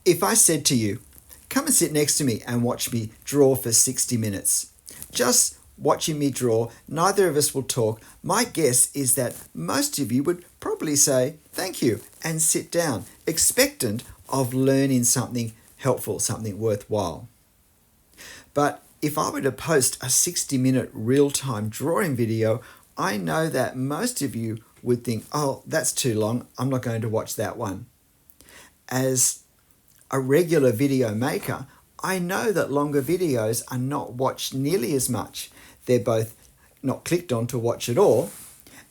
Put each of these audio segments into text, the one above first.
If I said to you, come and sit next to me and watch me draw for 60 minutes, just watching me draw, neither of us will talk. My guess is that most of you would probably say thank you and sit down, expectant of learning something helpful, something worthwhile. But if I were to post a 60-minute real-time drawing video, I know that most of you would think, oh, that's too long, I'm not going to watch that one. As a regular video maker, I know that longer videos are not watched nearly as much. They're both not clicked on to watch at all,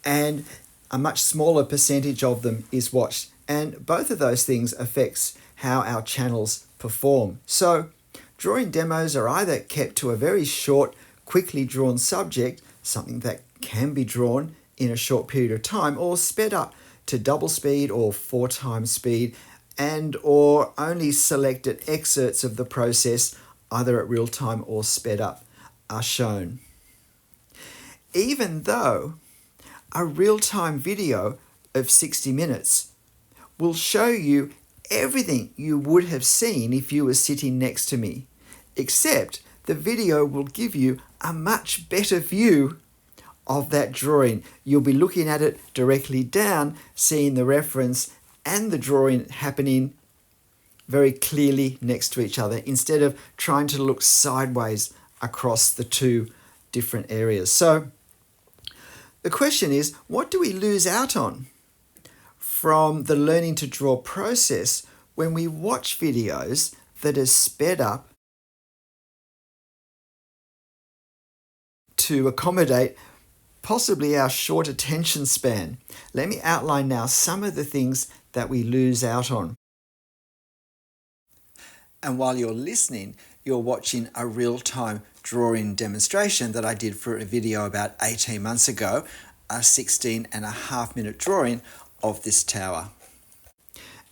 and a much smaller percentage of them is watched. And both of those things affects how our channels perform. So drawing demos are either kept to a very short, quickly drawn subject, something that can be drawn in a short period of time, or sped up to double speed or 4 times speed, and or only selected excerpts of the process, either at real time or sped up, are shown. Even though a real-time video of 60 minutes will show you everything you would have seen if you were sitting next to me, except the video will give you a much better view of that drawing. You'll be looking at it directly down, seeing the reference and the drawing happening very clearly next to each other, instead of trying to look sideways across the two different areas. So the question is, what do we lose out on from the learning to draw process when we watch videos that are sped up to accommodate possibly our short attention span? Let me outline now some of the things that we lose out on. And while you're listening, you're watching a real-time drawing demonstration that I did for a video about 18 months ago, a 16.5-minute drawing of this tower.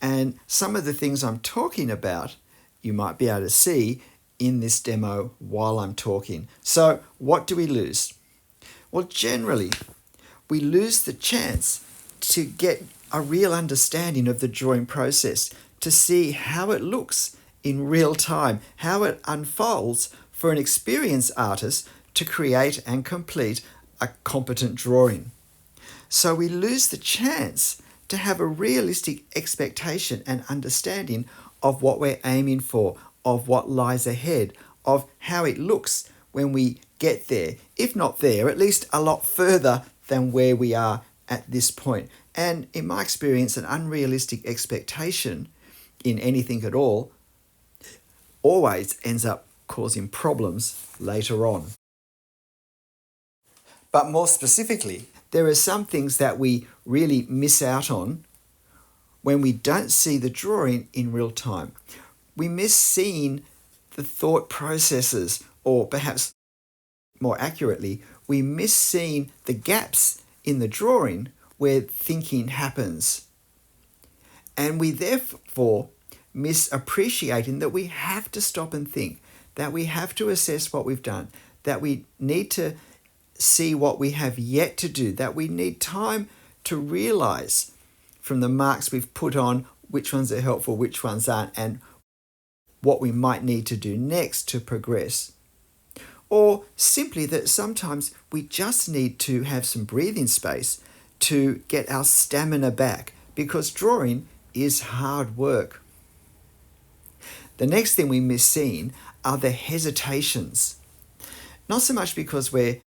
And some of the things I'm talking about, you might be able to see in this demo while I'm talking. So what do we lose? Well, generally, we lose the chance to get a real understanding of the drawing process, to see how it looks in real time, how it unfolds for an experienced artist to create and complete a competent drawing. So we lose the chance to have a realistic expectation and understanding of what we're aiming for, of what lies ahead, of how it looks when we get there. If not there, at least a lot further than where we are at this point. And in my experience, an unrealistic expectation in anything at all always ends up causing problems later on. But more specifically, there are some things that we really miss out on when we don't see the drawing in real time. We miss seeing the thought processes, or perhaps more accurately, we miss seeing the gaps in the drawing where thinking happens. And we therefore miss appreciating that we have to stop and think, that we have to assess what we've done, that we need to see what we have yet to do, that we need time to realize from the marks we've put on which ones are helpful, which ones aren't, and what we might need to do next to progress. Or simply that sometimes we just need to have some breathing space to get our stamina back, because drawing is hard work. The next thing we miss seeing are the hesitations. Not so much because we're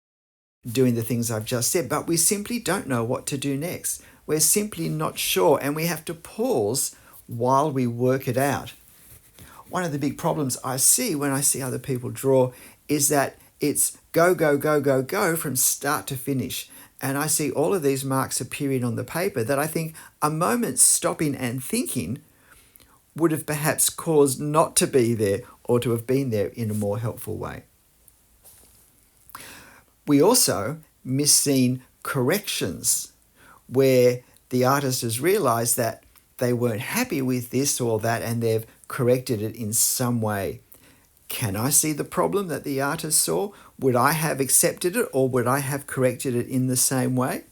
doing the things I've just said, but we simply don't know what to do next. We're simply not sure, and we have to pause while we work it out. One of the big problems I see when I see other people draw is that it's go, go, go, go, go from start to finish. And I see all of these marks appearing on the paper that I think a moment's stopping and thinking would have perhaps caused not to be there, or to have been there in a more helpful way. We also miss seeing corrections where the artist has realized that they weren't happy with this or that, and they've corrected it in some way. Can I see the problem that the artist saw? Would I have accepted it, or would I have corrected it in the same way?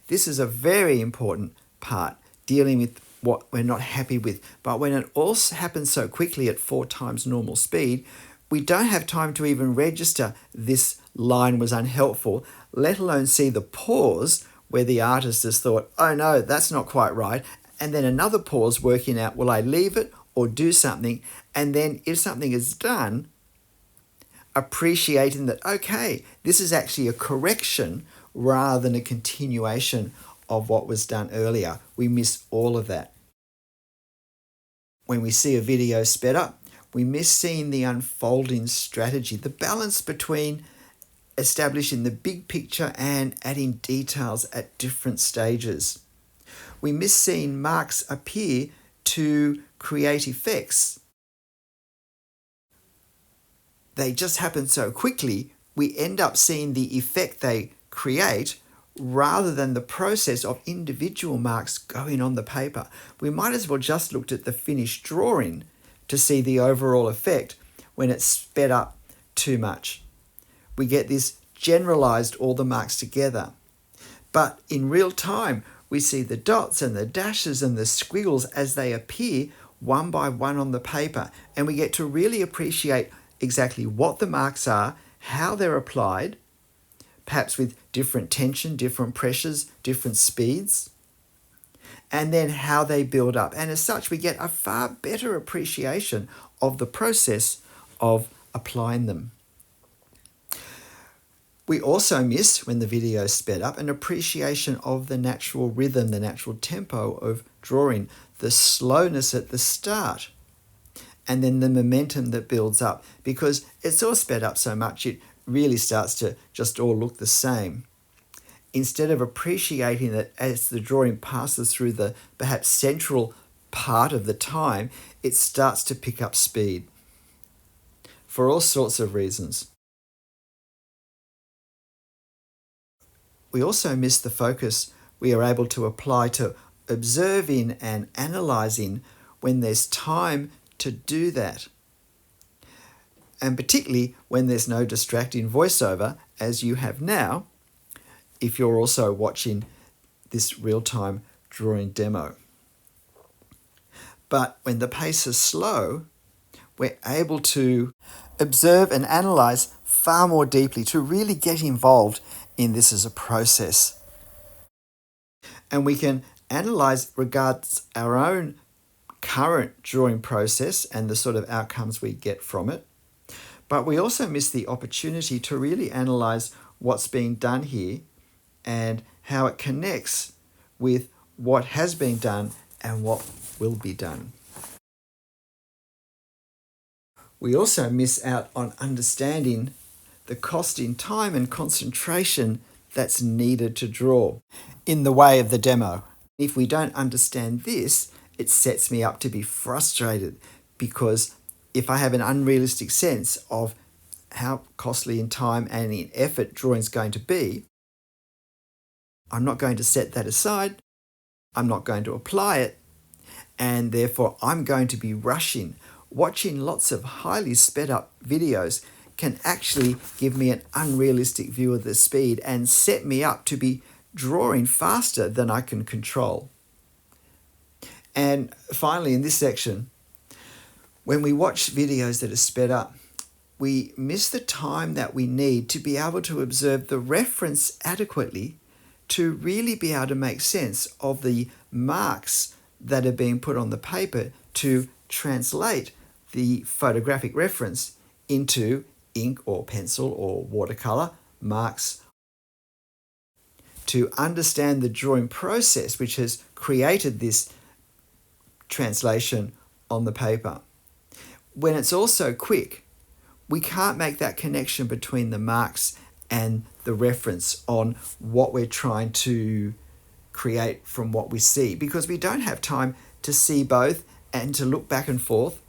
This is a very important part, dealing with what we're not happy with. But when it all happens so quickly at 4 times normal speed, we don't have time to even register this line was unhelpful, let alone see the pause where the artist has thought, oh no, that's not quite right. And then another pause working out, will I leave it or do something? And then if something is done, appreciating that, okay, this is actually a correction rather than a continuation of what was done earlier. We miss all of that. When we see a video sped up, we miss seeing the unfolding strategy, the balance between establishing the big picture and adding details at different stages. We miss seeing marks appear to create effects. They just happen so quickly, we end up seeing the effect they create rather than the process of individual marks going on the paper. We might as well just looked at the finished drawing to see the overall effect when it's sped up too much. We get this generalized all the marks together. But in real time, we see the dots and the dashes and the squiggles as they appear one by one on the paper, and we get to really appreciate exactly what the marks are, how they're applied, perhaps with different tension, different pressures, different speeds, and then how they build up. And as such, we get a far better appreciation of the process of applying them. We also miss, when the video is sped up, an appreciation of the natural rhythm, the natural tempo of drawing, the slowness at the start, and then the momentum that builds up, because it's all sped up so much it really starts to just all look the same. Instead of appreciating that as the drawing passes through the perhaps central part of the time, it starts to pick up speed for all sorts of reasons. We also miss the focus we are able to apply to observing and analysing when there's time to do that. And particularly when there's no distracting voiceover, as you have now, if you're also watching this real-time drawing demo. But when the pace is slow, we're able to observe and analyse far more deeply, to really get involved in this as a process. And we can analyse regards our own current drawing process and the sort of outcomes we get from it. But we also miss the opportunity to really analyse what's being done here and how it connects with what has been done and what will be done. We also miss out on understanding the cost in time and concentration that's needed to draw in the way of the demo. If we don't understand this, it sets me up to be frustrated, because if I have an unrealistic sense of how costly in time and in effort drawing is going to be, I'm not going to set that aside, I'm not going to apply it, and therefore I'm going to be rushing. Watching lots of highly sped up videos can actually give me an unrealistic view of the speed and set me up to be drawing faster than I can control. And finally, in this section, when we watch videos that are sped up, we miss the time that we need to be able to observe the reference adequately to really be able to make sense of the marks that are being put on the paper to translate the photographic reference into ink or pencil or watercolour marks, to understand the drawing process which has created this translation on the paper. When it's all so quick, we can't make that connection between the marks and the reference on what we're trying to create from what we see, because we don't have time to see both and to look back and forth.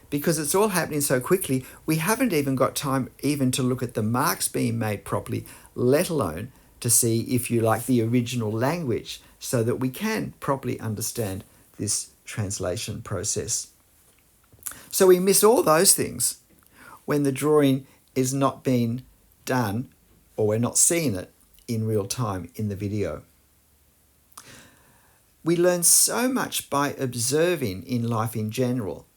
Because it's all happening so quickly, we haven't even got time even to look at the marks being made properly, let alone to see, if you like, the original language, so that we can properly understand this translation process. So we miss all those things when the drawing is not being done, or we're not seeing it in real time in the video. We learn so much by observing in life in general.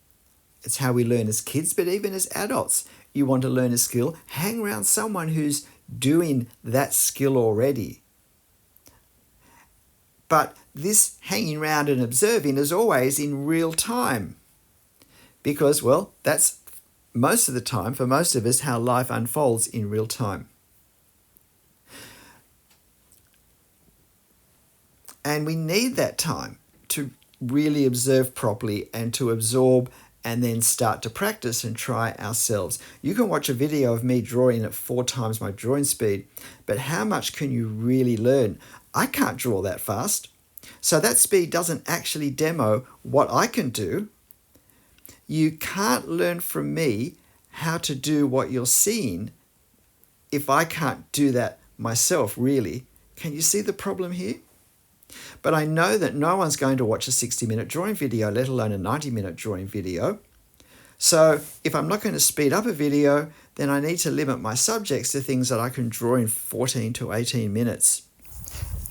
It's how we learn as kids, but even as adults. You want to learn a skill, hang around someone who's doing that skill already. But this hanging around and observing is always in real time. Because, well, that's most of the time, for most of us, how life unfolds in real time. And we need that time to really observe properly and to absorb and then start to practice and try ourselves. You can watch a video of me drawing at 4 times my drawing speed, but how much can you really learn? I can't draw that fast. So that speed doesn't actually demo what I can do. You can't learn from me how to do what you're seeing if I can't do that myself, really. Can you see the problem here? But I know that no one's going to watch a 60-minute drawing video, let alone a 90-minute drawing video. So if I'm not going to speed up a video, then I need to limit my subjects to things that I can draw in 14 to 18 minutes.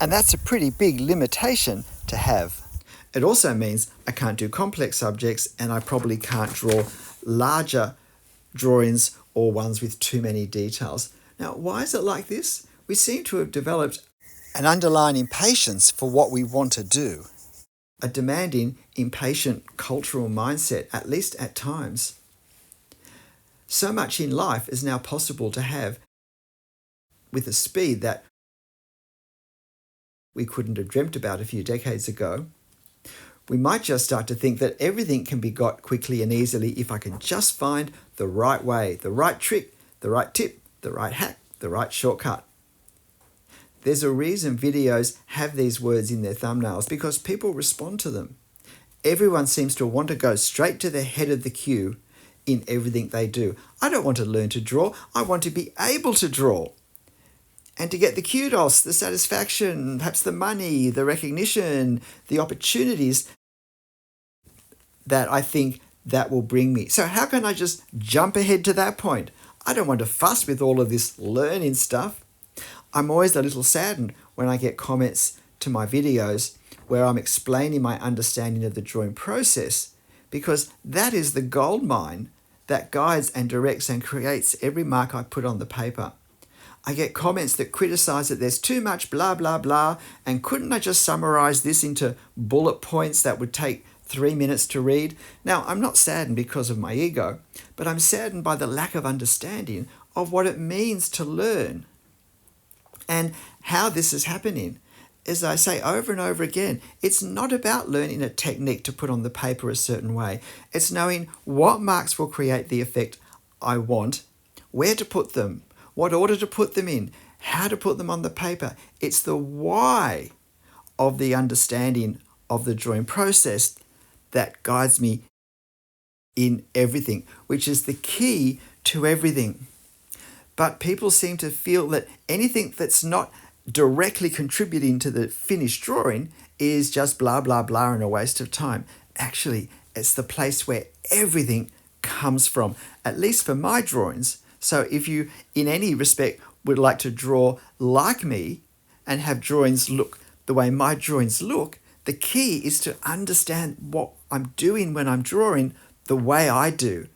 And that's a pretty big limitation to have. It also means I can't do complex subjects, and I probably can't draw larger drawings or ones with too many details. Now, why is it like this? We seem to have developed an underlying impatience for what we want to do. A demanding, impatient cultural mindset, at least at times. So much in life is now possible to have with a speed that we couldn't have dreamt about a few decades ago. We might just start to think that everything can be got quickly and easily if I can just find the right way, the right trick, the right tip, the right hack, the right shortcut. There's a reason videos have these words in their thumbnails, because people respond to them. Everyone seems to want to go straight to the head of the queue in everything they do. I don't want to learn to draw. I want to be able to draw. And to get the kudos, the satisfaction, perhaps the money, the recognition, the opportunities that I think that will bring me. So how can I just jump ahead to that point? I don't want to fuss with all of this learning stuff. I'm always a little saddened when I get comments to my videos where I'm explaining my understanding of the drawing process, because that is the gold mine that guides and directs and creates every mark I put on the paper. I get comments that criticize that there's too much blah, blah, blah, and couldn't I just summarize this into bullet points that would take 3 minutes to read? Now, I'm not saddened because of my ego, but I'm saddened by the lack of understanding of what it means to learn and how this is happening. As I say over and over again, it's not about learning a technique to put on the paper a certain way. It's knowing what marks will create the effect I want, where to put them, what order to put them in, how to put them on the paper. It's the why of the understanding of the drawing process that guides me in everything, which is the key to everything. But people seem to feel that anything that's not directly contributing to the finished drawing is just blah, blah, blah and a waste of time. Actually, it's the place where everything comes from, at least for my drawings. So if you, in any respect, would like to draw like me and have drawings look the way my drawings look, the key is to understand what I'm doing when I'm drawing the way I do,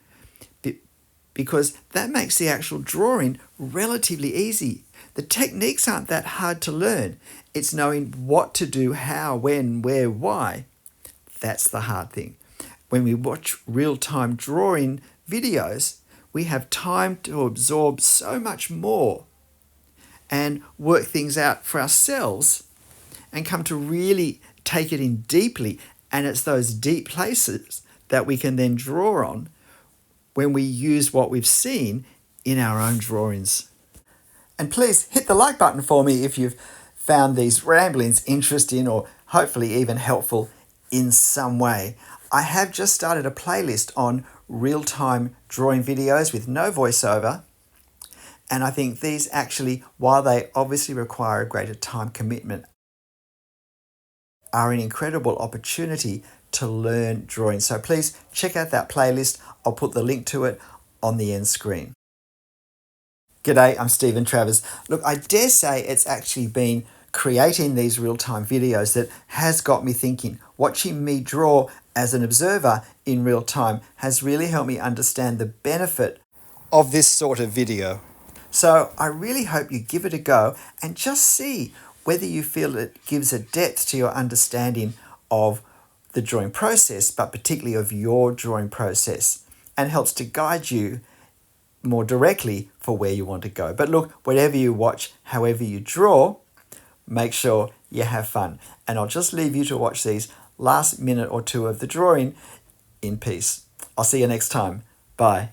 because that makes the actual drawing relatively easy. The techniques aren't that hard to learn. It's knowing what to do, how, when, where, why. That's the hard thing. When we watch real-time drawing videos, we have time to absorb so much more and work things out for ourselves and come to really take it in deeply. And it's those deep places that we can then draw on when we use what we've seen in our own drawings. And please hit the like button for me if you've found these ramblings interesting or hopefully even helpful in some way. I have just started a playlist on real-time drawing videos with no voiceover. And I think these actually, while they obviously require a greater time commitment, are an incredible opportunity to learn drawing. So please check out that playlist. I'll put the link to it on the end screen. G'day, I'm Stephen Travers. Look, I dare say it's actually been creating these real-time videos that has got me thinking. Watching me draw as an observer in real time has really helped me understand the benefit of this sort of video. So I really hope you give it a go and just see whether you feel it gives a depth to your understanding of the drawing process, but particularly of your drawing process, and helps to guide you more directly for where you want to go. But look, whatever you watch, however you draw, make sure you have fun. And I'll just leave you to watch these last minute or two of the drawing in peace. I'll see you next time. Bye.